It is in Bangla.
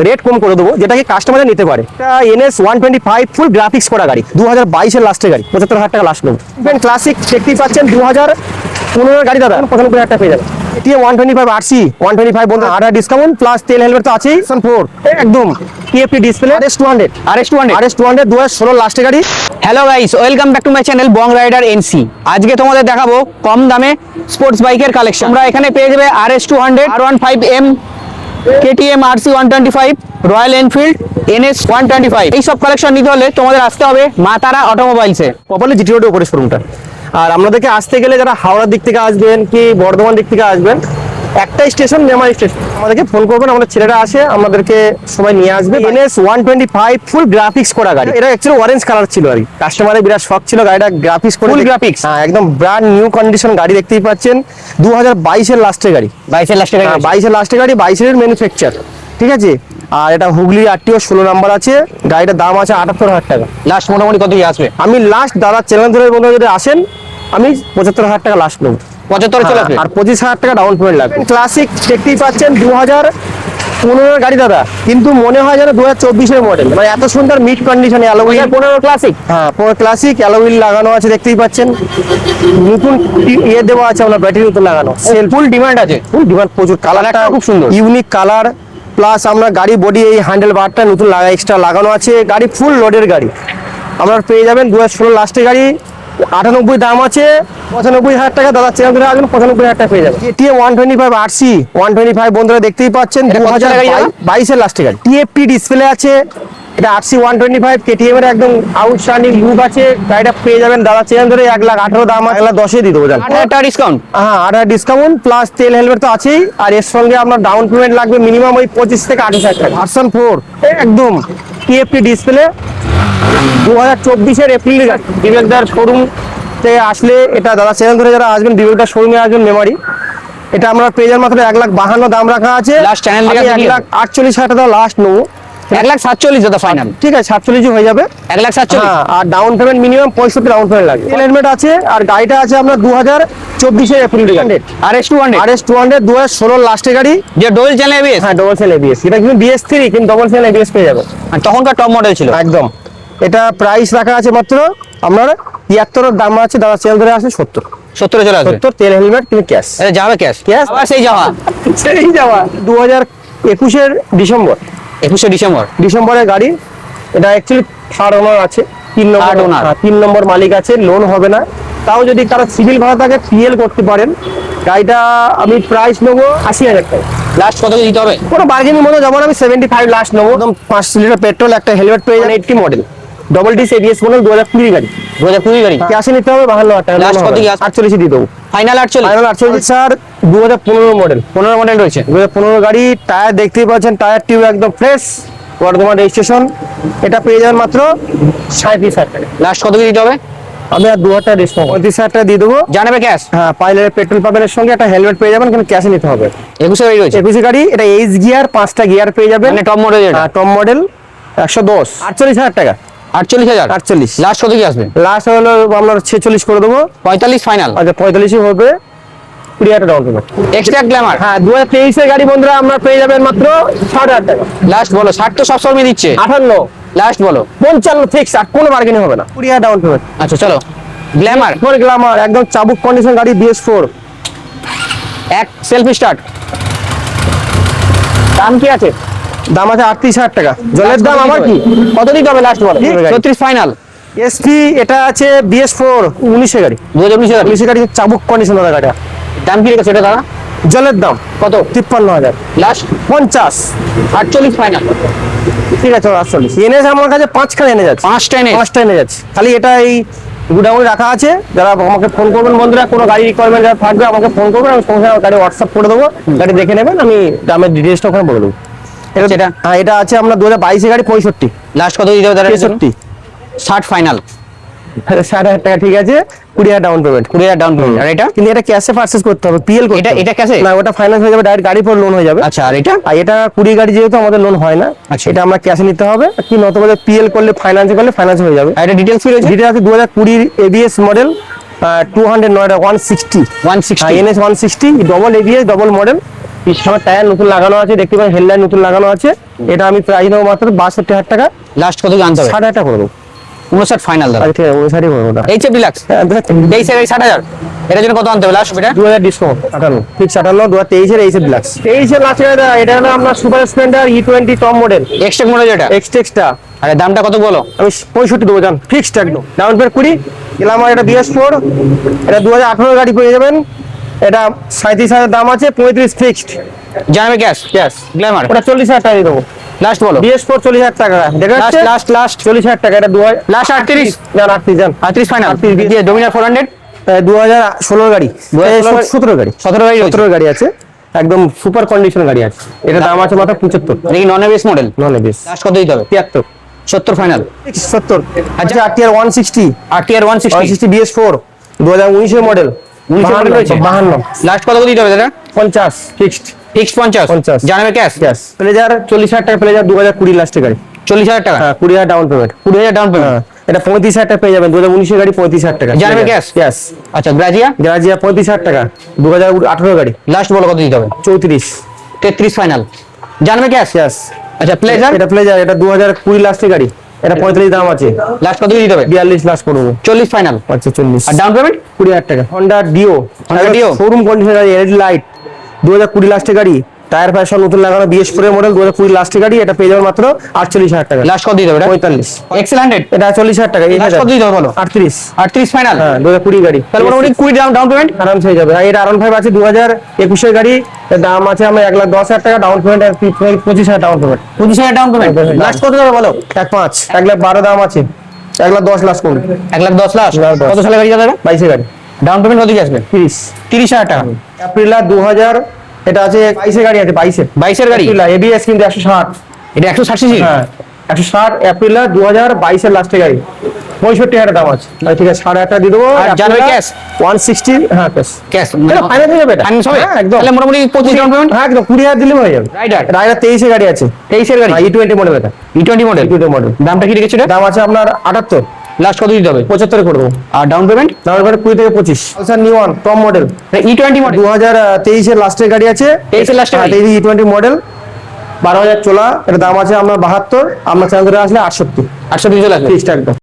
রেট কম করে দেবো, যেটাকে কাস্টমারে নিতে পারে। এটা NS 125 ফুল গ্রাফিক্স করা গাড়ি, 2022-এর লাস্টের গাড়ি, 75,000 টাকা লাস্ট নেবো। ক্লাসিক দেখতেই পাচ্ছেন 2015-এর গাড়ি দাদা, 95,000 টাকা পেয়ে যাবে। এটিএম 125 RC 125 বলতে 8 ডিসকাউন্ট প্লাস তেল হেলমেট তো আছেই। 4 একদম TFT ডিসপ্লে। RS200 2016 লাস্টের গাড়ি। Hello guys, welcome back to my channel Bong Rider NC. আজকে তোমাদের দেখাবো কম দামে স্পোর্টস বাইকের কালেকশন। আমরা এখানে পেয়ে যাবে RS200, R15M, KTM RC 125, royal Enfield NS 125। এই সব কালেকশন নিতে হলে তোমাদের আসতে হবে মা তারা অটোমোবাইলসে, প্রপারলি জিটি রোডের উপরে শোরুমটা। আর আপনাদেরকে আসতে গেলে যারা হাওড়ার দিক থেকে আসবেন কি বর্ধমান দিক থেকে আসবেন, একটাই স্টেশন মেমারি স্টেশন, আমাদেরকে ফোন করবেন, আমাদের ছেলেরা আসে আমাদেরকে সময় নিয়ে আসবে। NS 125 ফুল গ্রাফিক্স করা গাড়ি, এটা অ্যাকচুয়ালি অরেঞ্জ কালার ছিল আর কি, কাস্টমারের বিরাট শখ ছিল গাড়িটা গ্রাফিক্স করে। ফুল গ্রাফিক্স, হ্যাঁ একদম ব্র্যান্ড নিউ কন্ডিশন গাড়ি দেখতেই পাচ্ছেন। 2022-এর লাস্টের গাড়ি, 22-এর লাস্টে 22-এর লাস্টের গাড়ি, 22-এর ম্যানুফ্যাকচার, ঠিক আছে। আর এটা হুগলি RTO 16 নাম্বার আছে। গাড়িটার দাম আছে 78,000 টাকা। লাস্ট মোটামুটি কত কি আসবে? আমি লাস্ট দাদা চ্যানেল ধরে বন্ধুরা যদি আসেন, আমি 75,000 টাকা লাস্ট নেবো। 75 চলে আসবে। আর 25,000 টাকা ডাউন পেমেন্ট লাগবে। ক্লাসিক দেখতেই পাচ্ছেন 2015-এর গাড়ি দাদা, কিন্তু মনে হয় যেন 2024-এর মডেল, মানে এত সুন্দর মিড কন্ডিশনে। 15 ক্লাসিক, হ্যাঁ 15 ক্লাসিক, অ্যালোউইল লাগানো আছে দেখতেই পাচ্ছেন। নতুন দেওয়া আছে, আমরা ব্যাটারি নতুন লাগানো। ফুল ডিমান্ড আছে, ফুল ডিমান্ড প্রচুর। কালারটা খুব সুন্দর, ইউনিক কালার। প্লাস আমরা গাড়ি বডি এই হ্যান্ডেল বারটা নতুন এক্সট্রা লাগানো আছে। গাড়ি ফুল লোডের গাড়ি আপনারা পেয়ে যাবেন। 2016 লাস্টের গাড়ি, 98 দাম আছে, 95,000 টাকা দাদা চ্যানেল ধরে আসবেন, 95,000 টাকা পেয়ে যাবেন। KTM 125 RC 125 বন্ধুরা দেখতেই পাচ্ছেন, 2022-এর লাস্টের গাড়ি। TFT ডিসপ্লে আছে, এটা RC 125 KTM এর একদম আউটস্ট্যান্ডিং লুক আছে। গাড়িটা পেয়ে যাবেন দাদা চ্যানেল ধরে 1,18,000 দাম, 1,10,000 দিয়ে দেবো। 8,000 টাকা ডিসকাউন্ট, হ্যাঁ 8,000 ডিসকাউন্ট প্লাস তেল হেলমেট তো আছেই। আর এর সঙ্গে আপনার ডাউন পেমেন্ট লাগবে মিনিমাম ওই 25 থেকে 28,000 টাকা। ভার্সন 4 একদম TFT ডিসপ্লে, 2024-এর এপ্রিলের গাড়ি। বিবেকদার শোরুম থেকে আসলে, এটা দাদা চ্যানেল ধরে যারা আসবেন বিবেকদার শোরুমে আসবেন মেমারি, এটা আমরা পেয়ে যান মাত্র 1,52,000 দাম রাখা আছে। লাস্ট চ্যানেল থেকে 1,48,000 টাকা লাস্ট নেবো। 1,47,000 দাদা ফাইনাল, ঠিক আছে 47 হয়ে যাবে। 1,47,000। আর down payment minimum 65 down payment লাগবে। হেলমেট আছে। আর গাড়িটা আছে আপনার 2024-এর এপ্রিল। RS200 2016 লাস্টের গাড়ি, যে ডবল চ্যানেল ABS। হ্যাঁ ডবল চ্যানেল ABS, এটা কিন্তু BS3 কিন্তু ডবল চ্যানেল ABS পেয়ে যাবে। আর তখনকার টপ মডেল ছিল একদম। এটা প্রাইস রাখা আছে মাত্র আপনার 73 দাম আছে, দাদা চ্যানেল ধরে আসে 70 চলে আসবে। 70 তেল হেলমেট কিন্তু ক্যাশ। এটা যাবে ক্যাশ, আবার সেই যাওয়া 2021-এর ডিসেম্বর, 21শে ডিসেম্বরের গাড়ি। এটা অ্যাকচুয়ালি থার্ড ওনার আছে, 3 নম্বর মালিক আছে। লোন হবে না, তাও যদি কারো সিভিল ভালো থাকে PL করতে পারেন। গাড়িটা আমি প্রাইস নেবো 80,000 টাকা। লাস্ট কত দিতে হবে? কোনো বার্গেনিং মতো যেমন আমি 75 লাস্ট নেবো। একদম 5 লিটার পেট্রোল, একটা হেলমেট পেয়ে যাবেন। 80 model double disc ABS model, 2020 গাড়ি। 2020 গাড়ি ক্যাশে নিতে হবে 52,000 টাকা। লাস্ট কত কি? 48 দিয়ে দেবো ফাইনাল। 48 স্যার। 2015 মডেল, 15 মডেল রয়েছে। 2015 গাড়ি। টায়ার দেখতেই পাচ্ছেন, টায়ার টিউব একদম ফ্রেশ, বর্ধমান রেজিস্ট্রেশন। এটা পেয়ে যাবেন মাত্র 37,000 টাকা। লাস্ট কত দিতে হবে? আমি আর 2,000 টাকা ডিসকাউন্ট 35,000 টাকা দিয়ে দেবো। জানাবে ক্যাশ। হ্যাঁ 5 লিটার পেট্রোল পাবেন, এর সঙ্গে একটা হেলমেট পেয়ে যাবেন, কিন্তু ক্যাশে নিতে হবে। 21 গাড়ি রয়েছে। 21 গাড়ি, এটা H গিয়ার, 5টা গিয়ার পেয়ে যাবেন। মানে টপ মডেল, এটা টপ মডেল 110, 48,000 টাকা। 48,000। 48 লাস্ট কত কি আসবে? লাস্ট হলো আপনার 46 করে দেবো। 45 ফাইনাল। আচ্ছা 45 হবে, 20,000 ডাউন পেমেন্ট। এক্সট্রা গ্ল্যামার, হ্যাঁ 2023-এর গাড়ি বন্ধুরা আমরা পেয়ে যাবেন মাত্র 60,000 টাকা। লাস্ট বলো। 60 তো সবসময় দিচ্ছে। 58, লাস্ট বলো। 55 ফিক্স, আর কোনো বার্গেনিং হবে না। 20,000 ডাউন পেমেন্ট। আচ্ছা চলো, গ্ল্যামার। গ্ল্যামার একদম চাবুক কন্ডিশন গাড়ি, BS4, এক সেলফ স্টার্ট। দাম কি আছে? দাম আছে 38,000 টাকা। জলের দাম আমার কি কত দিতে হবে লাস্ট বলো? 36 ফাইনাল। SP এটা আছে BS4 19-এর গাড়ি, 2019 19-এর গাড়ি, চাবুক কন্ডিশন দাদা গাড়িটা। দাম কি রেখেছে এটা দাদা? জলের দাম কত? 53,000। Last 50, 48 final. ঠিক আছে 48। NS আমার কাছে 5খানা এনে যাচ্ছে, 5টা এনে যাচ্ছে খালি। এটা এই গুডাউনে রাখা আছে। যারা আমাকে ফোন করবেন বন্ধুরা, কোনো গাড়ি রিকোয়ারমেন্ট যারা থাকবে আমাকে ফোন করবেন, আমি সঙ্গে গাড়ি হোয়াটসঅ্যাপ করে দেবো, গাড়ি দেখে নেবেন, আমি দামের ডিটেলসটা ওখানে বলে দেবো। এটা হ্যাঁ এটা আছে আপনার 2022-এর গাড়ি, 65। লাস্ট কত দিতে হবে দাদা? 63, 60 ফাইনাল। 60,000 টাকা, ঠিক আছে। 20,000 ডাউন পেমেন্ট। 20,000 down payment. আর এটা? কিন্তু এটা ক্যাশে পারচেজ করতে হবে, PL করতে হবে। এটা ক্যাশে না, ওটা ফাইন্যান্স হয়ে যাবে, ডাইরেক্ট গাড়ির পর লোন হয়ে যাবে। আচ্ছা, আর এটা? আর এটা 20 গাড়ি যেহেতু আমাদের লোন হয় না, আচ্ছা, এটা আমরা ক্যাশে নিতে হবে। কি নতুবা PL করলে, ফাইন্যান্সে করলে ফাইন্যান্স হয়ে যাবে। আর এটা ডিটেইলস কি রয়েছে? যেটা আছে 2020 ABS মডেল, 200 নয় 160, 160 NS 160 double ABS double model. পিছনে আমার টায়ার নতুন লাগানো আছে, দেখতে পাচ্ছেন হেডলাইট নতুন লাগানো আছে। এটা আমি প্রাইস নেবো মাত্র 62,000 টাকা। লাস্ট কত কি আনতে হবে? 60,000 টাকা করবো। 59 ফাইনাল দাদা। আচ্ছা ঠিক আছে, 59 করবো দাদা। এইচএফ ডিলাক্স হ্যাঁ 23 এর 60,000, এটার জন্য কত আনতে হবে লাস্ট এটা? 2000 ডিসকাউন্ট 58, ফিক্স 58, 2023 এর এইচএফ ডিলাক্স। 23 এর লাস্ট দাদা, এটা হলো আপনার super Splendor E20 top model Xtec model যেটা, এক্সটেক্সটা। আরে দামটা কত বলো? আমি 65 দেবো, জান ফিক্সড একদম। ডাউন পেমেন্ট 20 গেলাম। আমার এটা BS4, এটা 2018 গাড়ি পেয়ে যাবেন। এটা 37,000 দাম আছে, 35 ফিক্সড। জানাবে ক্যাশ ক্যাশ গ্ল্যামার ওটা 40,000 টাকা দিয়ে দেবো। লাস্ট বলো। BS4 40,000 টাকা দেখা যাচ্ছে। লাস্ট 40,000 টাকা। এটা 2000 লাস্ট 38 জান 38 জান 38 ফাইনাল 38 দিয়ে ডোমিনার 400 2016 গাড়ি, 2016 গাড়ি 17 গাড়ি 17 গাড়ি আছে, একদম সুপার কন্ডিশন গাড়ি আছে। এটা দাম আছে মাত্র 75। দেখি non ABS model. Non ABS last কত দিতে হবে? 73 70 ফাইনাল 70। আচ্ছা RTR 160 RTR 160 BS4 2019 এর মডেল, 19 মডেল রয়েছে। 52 লাস্ট কত দিতে হবে দাদা? 50 ফিক্সড। ফিক্সড 50 জানাবে ক্যাশ ক্যাশ। প্লেজার 40,000 টাকা, প্লেজার 2020 লাস্টের গাড়ি। 40,000 টাকা, হ্যাঁ 20,000 ডাউন পেমেন্ট। 20,000 down payment. এটা 35,000 টাকা পেয়ে যাবেন, 2019 এর গাড়ি 35,000 টাকা। জানাবে ক্যাশ? ক্যাশ। আচ্ছা গ্রাজিয়া গ্রাজিয়া 35,000 টাকা, 2018 গাড়ি। লাস্ট বলো কত দিতে হবে? 34 33 ফাইনাল জানাবে ক্যাশ? ক্যাশ। আচ্ছা প্লেজার এটা প্লেজার, এটা 2020 লাস্টের গাড়ি। এটা 35 দাম আছে, লাস্ট কত দিতে হবে? 42 লাস্ট করবো। 40 ফাইনাল। আচ্ছা 40। আর ডাউন পেমেন্ট 20,000 টাকা। Honda deo, Dio। Showroom condition গাড়ি, এলইডি লাইট, 2020 লাস্টের গাড়ি। টায়ার ফায়ার সব নতুন লাগানো, BS4 এর মডেল, 2020 লাস্টের গাড়ি। এটা পেয়ে যাবেন মাত্র 48,000 টাকা। লাস্ট কত দিতে হবে? 45। এক্সেল 100 এটা 40,000 টাকা। লাস্ট কত দিতে হবে বলো? 38। 38 ফাইনাল। হ্যাঁ 2020 গাড়ি। তাহলে মোটামুটি 20 ডাউন পেমেন্ট আরামসে হয়ে যাবে। আর এটা R15 আছে 2021 এর গাড়ি। এর দাম আছে আমার 1,10,000 টাকা ডাউন পেমেন্ট, আর 25,000 down payment. 25,000 down payment. Last কত যাবে বলো? 1,5 1,12,000 দাম আছে, 1,10,000 লাস্ট করুন। 1,10,000 লাস্ট। 1,10,000 কত সালে গাড়ি যাবে? 22 এর গাড়ি। ডাউন পেমেন্ট কত কি আসবে? 30,000 টাকা। এপ্রিলা 2000, এটা আছে 22 এর গাড়ি আছে, 22 এর গাড়ি। এপ্রিলা ABS কিন্তু 160। এটা 160 সিসি। হ্যাঁ 160 এপ্রিলা 2022 এর লাস্টের গাড়ি, 65,000 দাম আছে। ঠিক আছে 6,500 টাকা দিয়ে দেবো। আর জানবে ক্যাশ? 160। হ্যাঁ ক্যাশ। ক্যাশ ফাইনাল হয়ে যাবে এটা। ফাইনান্স হবে? হ্যাঁ একদম। তাহলে মোটামুটি 25 ডাউন পেমেন্ট। হ্যাঁ একদম 20,000 দিলে হয়ে যাবে। রাইডার রাইডার 23 এর গাড়ি আছে। 23 এর গাড়ি। E20 model. এটা E20 মডেল। E20 model. দামটা কি রেখেছো এটা? দাম আছে আপনার 78। লাস্ট কত দিতে হবে? 75 করে দেবো। আর ডাউন পেমেন্ট? দাম এবার 20 থেকে 25। Pulsar neon top model, E20 model. 2023 এর লাস্টের গাড়ি আছে। 23 এর লাস্টের গাড়ি। E20 মডেল, 12,000 চলা। এটা দাম আছে আপনার 72। আপনার চ্যানেল ধরে আসলে 68। 800 চলে আসবে। ফিক্সড একদম।